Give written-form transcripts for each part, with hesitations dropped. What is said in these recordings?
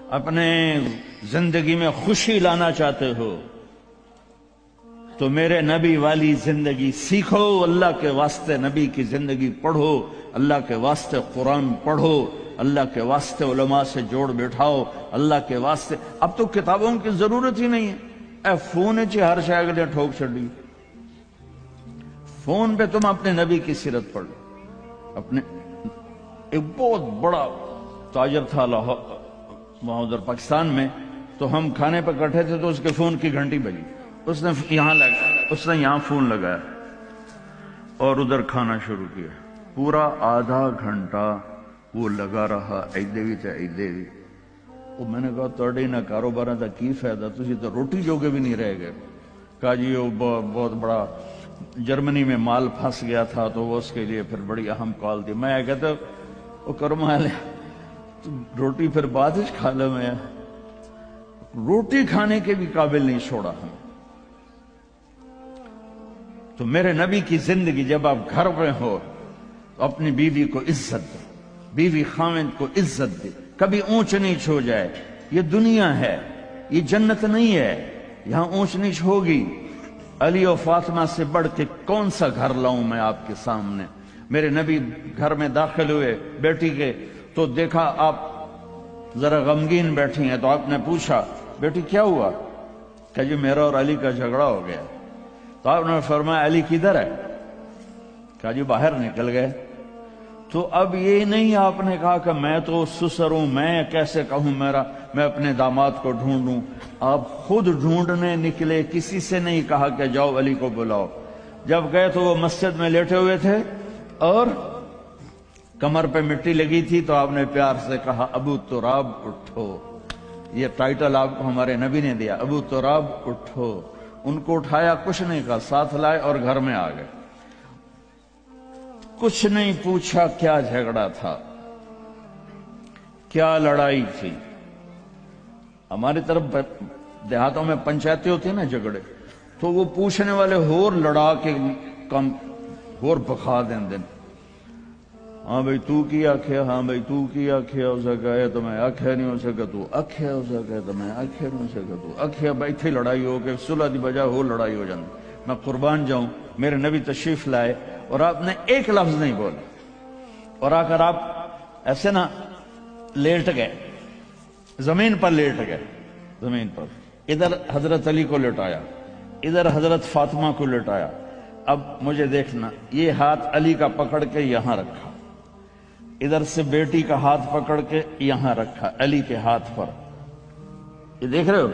اپنے زندگی میں خوشی لانا چاہتے ہو تو میرے نبی والی زندگی سیکھو، اللہ کے واسطے نبی کی زندگی پڑھو، اللہ کے واسطے قرآن پڑھو، اللہ کے واسطے علماء سے جوڑ بیٹھاؤ، اللہ کے واسطے۔ اب تو کتابوں کی ضرورت ہی نہیں ہے، اے فون چ ہر شے اگلے ٹھوک چھڑی، فون پہ تم اپنے نبی کی سیرت پڑھ لو۔ اپنے ایک بہت بڑا تاجر تھا وہاں ادھر پاکستان میں، تو ہم کھانے پہ کٹھے تھے تو اس کے فون کی گھنٹی بجی، اس نے یہاں فون لگایا اور ادھر کھانا شروع کیا، پورا آدھا گھنٹہ وہ لگا رہا، ایدے بھی وہ میں نے کہا توڑے نہ کاروبار دا کی فائدہ، تسی تو روٹی جوگے بھی نہیں رہ گئے۔ کہا جی وہ بہت بڑا جرمنی میں مال پھنس گیا تھا تو وہ اس کے لیے پھر بڑی اہم کال تھی۔ میں کہتا وہ کرما لے روٹی پھر بعد ہی کھا لے، میں روٹی کھانے کے بھی قابل نہیں چھوڑا ہم۔ تو میرے نبی کی زندگی، جب آپ گھر میں ہو تو اپنی بیوی کو عزت دو، بیوی خاوند کو عزت دے، کبھی اونچ نیچ ہو جائے۔ یہ دنیا ہے، یہ جنت نہیں ہے، یہاں اونچ نیچ ہوگی۔ علی و فاطمہ سے بڑھ کے کون سا گھر لاؤں میں آپ کے سامنے؟ میرے نبی گھر میں داخل ہوئے بیٹی کے تو دیکھا آپ ذرا غمگین بیٹھی ہیں، تو آپ نے پوچھا بیٹی کیا ہوا؟ کہ جی میرا اور علی کا جھگڑا ہو گیا۔ تو آپ نے فرمایا علی کدھر ہے؟ کہا جی باہر نکل گئے۔ تو اب یہ نہیں آپ نے کہا کہ میں تو سسر ہوں، میں کیسے کہوں میں اپنے داماد کو ڈھونڈوں، آپ خود ڈھونڈنے نکلے، کسی سے نہیں کہا کہ جاؤ علی کو بلاؤ۔ جب گئے تو وہ مسجد میں لیٹے ہوئے تھے اور کمر پہ مٹی لگی تھی، تو آپ نے پیار سے کہا ابو تراب اٹھو۔ یہ ٹائٹل آپ کو ہمارے نبی نے دیا، ابو تراب اٹھو۔ ان کو اٹھایا، کچھ نہیں کہا، ساتھ لائے اور گھر میں آ گئے۔ کچھ نہیں پوچھا کیا جھگڑا تھا، کیا لڑائی تھی۔ ہماری طرف دیہاتوں میں پنچایتیں ہوتی ہیں نا جھگڑے، تو وہ پوچھنے والے ہور لڑا کے کم ہور بخا دیں دن۔ ہاں بھئی تو کی آکھیا، ہاں بھئی تو کی آکھیا، اسے کہے تو میں آکھیا نہیں ہو سکا، تو آکھیا، اسے کہے تو میں آکھیا نہیں ہو سکا، تو آکھیا۔ بھائی تھی لڑائی ہو کے صلح دی بجائے ہو لڑائی ہو جاندی۔ میں قربان جاؤں، میرے نبی تشریف لائے اور آپ نے ایک لفظ نہیں بولا، اور آ کر آپ ایسے نا لیٹ گئے، زمین پر لیٹ گئے، زمین پر۔ ادھر حضرت علی کو لٹایا، ادھر حضرت فاطمہ کو لٹایا۔ اب مجھے دیکھنا، یہ ہاتھ علی کا پکڑ کے یہاں رکھا، ادھر سے بیٹی کا ہاتھ پکڑ کے یہاں رکھا علی کے ہاتھ پر، یہ دیکھ رہے ہو،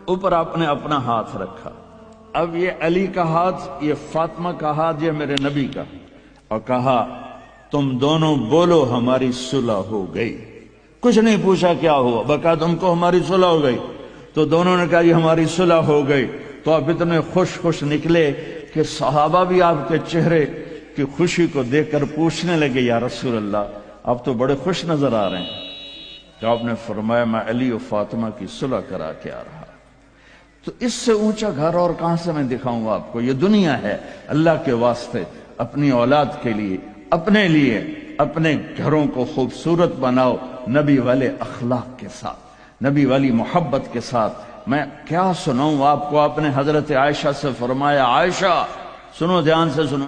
اوپر آپ نے اپنا ہاتھ رکھا۔ اب یہ علی کا ہاتھ، یہ فاطمہ کا ہاتھ، یہ میرے نبی کا، اور کہا تم دونوں بولو ہماری صلح ہو گئی۔ کچھ نہیں پوچھا کیا ہوا، بکا تم کو ہماری صلح ہو گئی۔ تو دونوں نے کہا یہ ہماری صلح ہو گئی۔ تو آپ اتنے خوش نکلے کہ صحابہ بھی آپ کے چہرے کی خوشی کو دیکھ کر پوچھنے لگے یا رسول اللہ آپ تو بڑے خوش نظر آ رہے ہیں۔ تو آپ نے فرمایا میں علی و فاطمہ کی صلح کرا کے آ رہا۔ تو اس سے اونچا گھر اور کہاں سے میں دکھاؤں گا آپ کو؟ یہ دنیا ہے، اللہ کے واسطے اپنی اولاد کے لیے، اپنے لیے، اپنے گھروں کو خوبصورت بناؤ نبی والے اخلاق کے ساتھ، نبی والی محبت کے ساتھ۔ میں کیا سناؤں آپ کو؟ آپ نے حضرت عائشہ سے فرمایا عائشہ سنو، دھیان سے سنو۔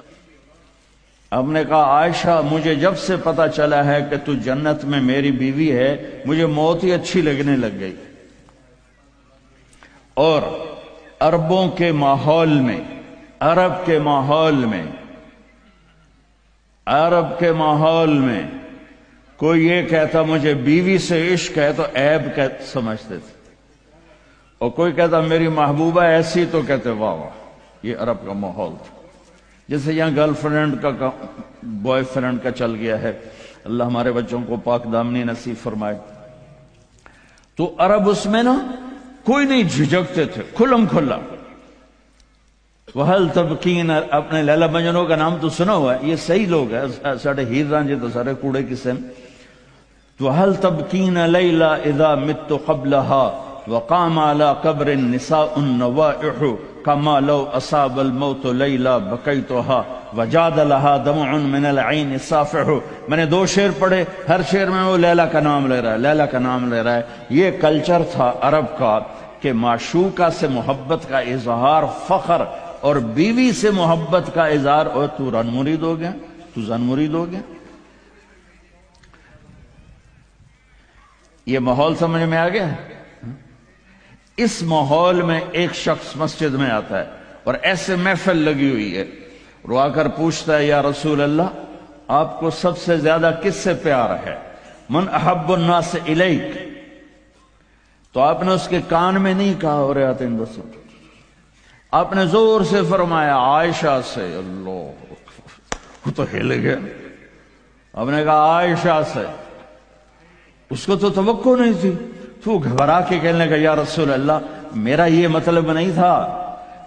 آپ نے کہا عائشہ مجھے جب سے پتا چلا ہے کہ تو جنت میں میری بیوی ہے، مجھے موت ہی اچھی لگنے لگ گئی۔ اور عربوں کے ماحول میں، عرب کے ماحول میں کوئی یہ کہتا مجھے بیوی سے عشق ہے تو عیب سمجھتے تھے، اور کوئی کہتا میری محبوبہ ایسی تو کہتے واہ واہ۔ یہ عرب کا ماحول تھا۔ جیسے یہاں گرل فرینڈ کا بوائے فرینڈ کا چل گیا ہے، اللہ ہمارے بچوں کو پاک دامنی نصیب فرمائے۔ تو عرب اس میں نا کوئی نہیں جھجکتے تھے، کھلم کھلا۔ وَهَلْ تَبْكِينَ، اپنے لیلا مجنوں کا نام تو سنا ہوا ہے، یہ صحیح لوگ ہیں، ساڑھے ہیر رانجے تو سارے کوڑے قسم۔ وَهَلْ تَبْكِينَ لَيْلَا إِذَا مِتُّ قَبْلَهَا وقام على قبر النساء النوائح كما لو أصاب الموت ليلى بكيتها وجاد لہا دمع من العین صافح، میں نے 2 شعر پڑھے، ہر شعر میں وہ لیلا کا نام لے رہا ہے، لیلا کا نام لے رہا ہے۔ یہ کلچر تھا عرب کا کہ معشوقہ سے محبت کا اظہار فخر، اور بیوی سے محبت کا اظہار اور تو رن مرید ہو گیا، تو زن مرید ہو گیا۔ یہ ماحول سمجھ میں آ گیا؟ اس ماحول میں ایک شخص مسجد میں آتا ہے اور ایسے محفل لگی ہوئی ہے، رو آ کر پوچھتا ہے یا رسول اللہ آپ کو سب سے زیادہ کس سے پیار ہے؟ من احب الناس الیک۔ تو آپ نے اس کے کان میں نہیں کہا اور آتے ہیں دسو، آپ نے زور سے فرمایا عائشہ سے۔ اللہ، وہ تو ہل گیا۔ آپ نے کہا عائشہ سے، اس کو تو توقع نہیں تھی، تو گھبرا کے کہنے لگا یا رسول اللہ میرا یہ مطلب نہیں تھا،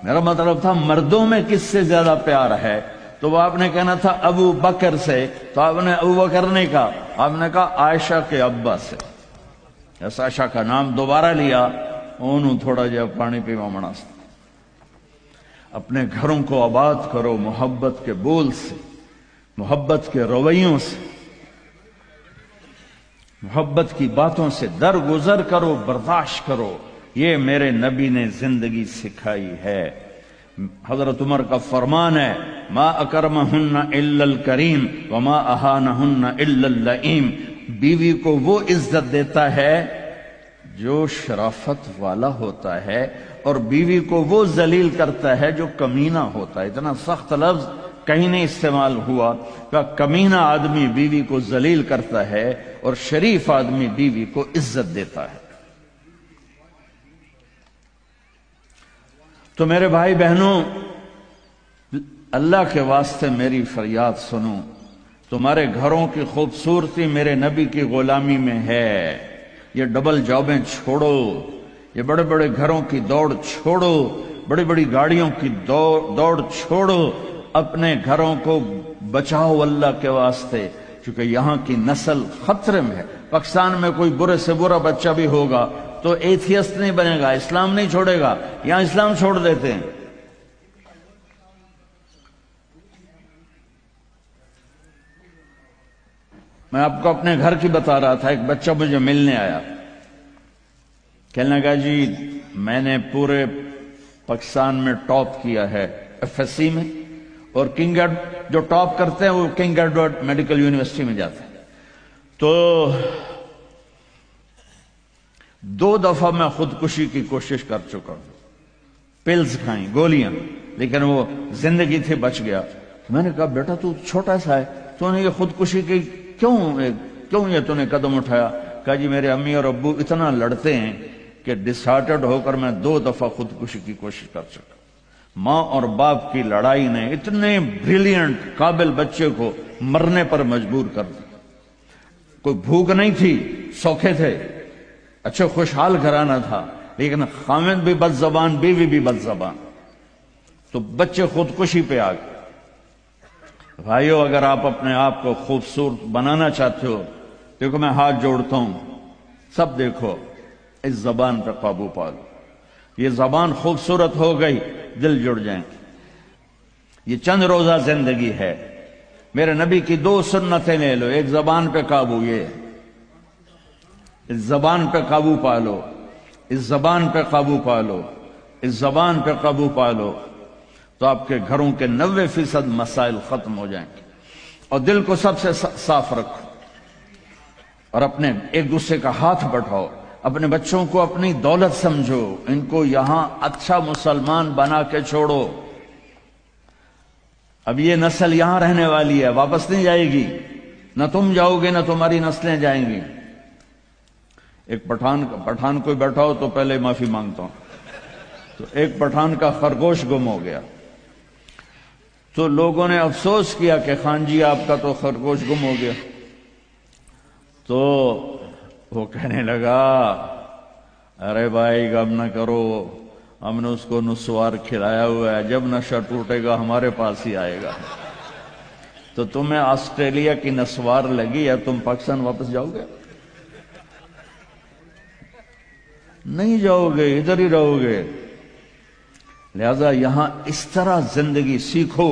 میرا مطلب تھا مردوں میں کس سے زیادہ پیار ہے؟ تو وہ آپ نے کہنا تھا ابو بکر سے، تو آپ نے ابو بکر نہیں کہا، آپ نے کہا عائشہ کے ابا سے۔ عائشہ کا نام دوبارہ لیا، انہوں تھوڑا جا پانی پیوا مناسب۔ اپنے گھروں کو آباد کرو محبت کے بول سے، محبت کے رویوں سے، محبت کی باتوں سے درگزر کرو، برداشت کرو۔ یہ میرے نبی نے زندگی سکھائی ہے۔ حضرت عمر کا فرمان ہے ما اکرمہن الا الکریم وما اہانہن الا اللئیم، بیوی کو وہ عزت دیتا ہے جو شرافت والا ہوتا ہے، اور بیوی کو وہ ذلیل کرتا ہے جو کمینہ ہوتا ہے۔ اتنا سخت لفظ کہیں نہیں استعمال ہوا کہ کمینہ آدمی بیوی کو ذلیل کرتا ہے اور شریف آدمی بیوی کو عزت دیتا ہے۔ تو میرے بھائی بہنوں، اللہ کے واسطے میری فریاد سنو، تمہارے گھروں کی خوبصورتی میرے نبی کی غلامی میں ہے۔ یہ ڈبل جابیں چھوڑو، یہ بڑے بڑے گھروں کی دوڑ چھوڑو، بڑی بڑی گاڑیوں کی دوڑ چھوڑو، اپنے گھروں کو بچاؤ اللہ کے واسطے، کیونکہ یہاں کی نسل خطرے میں ہے۔ پاکستان میں کوئی برے سے برا بچہ بھی ہوگا تو ایتھیسٹ نہیں بنے گا، اسلام نہیں چھوڑے گا، یہاں اسلام چھوڑ دیتے ہیں۔ میں آپ کو اپنے گھر کی بتا رہا تھا، ایک بچہ مجھے ملنے آیا، کہنے لگا جی میں نے پورے پاکستان میں ٹاپ کیا ہے ایف ایس سی میں، اور کنگ جو ٹاپ کرتے ہیں وہ کنگ ایڈورڈ میڈیکل یونیورسٹی میں جاتے ہیں۔ تو 2 دفعہ میں خودکشی کی کوشش کر چکا ہوں، پلز کھائیں، گولیاں، لیکن وہ زندگی تھی بچ گیا۔ میں نے کہا بیٹا تو چھوٹا سا ہے، تو نے یہ خودکشی کی کیوں یہ تو نے قدم اٹھایا؟ کہا جی میرے امی اور ابو اتنا لڑتے ہیں کہ ڈسہارٹڈ ہو کر میں 2 دفعہ خودکشی کی کوشش کر چکا۔ ماں اور باپ کی لڑائی نے اتنے بریلینٹ قابل بچے کو مرنے پر مجبور کر دیا۔ کوئی بھوک نہیں تھی، سوکھے تھے، اچھا خوشحال گھرانہ تھا، لیکن خامد بھی بد زبان، بیوی بھی بد زبان، تو بچے خودکشی پہ آ گئے۔ بھائیو اگر آپ اپنے آپ کو خوبصورت بنانا چاہتے ہو، دیکھو میں ہاتھ جوڑتا ہوں، سب دیکھو، اس زبان پہ قابو پالو۔ یہ زبان خوبصورت ہو گئی، دل جڑ جائیں۔ یہ چند روزہ زندگی ہے، میرے نبی کی 2 سنتیں لے لو، ایک زبان پہ قابو، یہ اس زبان پہ قابو پالو، اس زبان پہ قابو پالو، اس زبان پہ قابو پالو، تو آپ کے گھروں کے 90% مسائل ختم ہو جائیں گے۔ اور دل کو سب سے صاف رکھو، اور اپنے ایک دوسرے کا ہاتھ بٹھاؤ، اپنے بچوں کو اپنی دولت سمجھو، ان کو یہاں اچھا مسلمان بنا کے چھوڑو۔ اب یہ نسل یہاں رہنے والی ہے، واپس نہیں جائے گی، نہ تم جاؤ گے نہ تمہاری نسلیں جائیں گی۔ ایک پٹھان کوئی بیٹھا ہو تو پہلے معافی مانگتا ہوں، تو ایک پٹھان کا خرگوش گم ہو گیا، تو لوگوں نے افسوس کیا کہ خان جی آپ کا تو خرگوش گم ہو گیا۔ تو وہ کہنے لگا ارے بھائی غم نہ کرو، ہم نے اس کو نسوار کھلایا ہوا ہے، جب نشہ ٹوٹے گا ہمارے پاس ہی آئے گا۔ تو تمہیں آسٹریلیا کی نسوار لگی ہے، تم پاکستان واپس جاؤ گے؟ نہیں جاؤ گے، ادھر ہی رہو گے۔ لہذا یہاں اس طرح زندگی سیکھو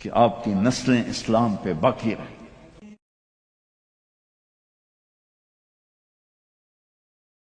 کہ آپ کی نسلیں اسلام پہ باقی رہیں۔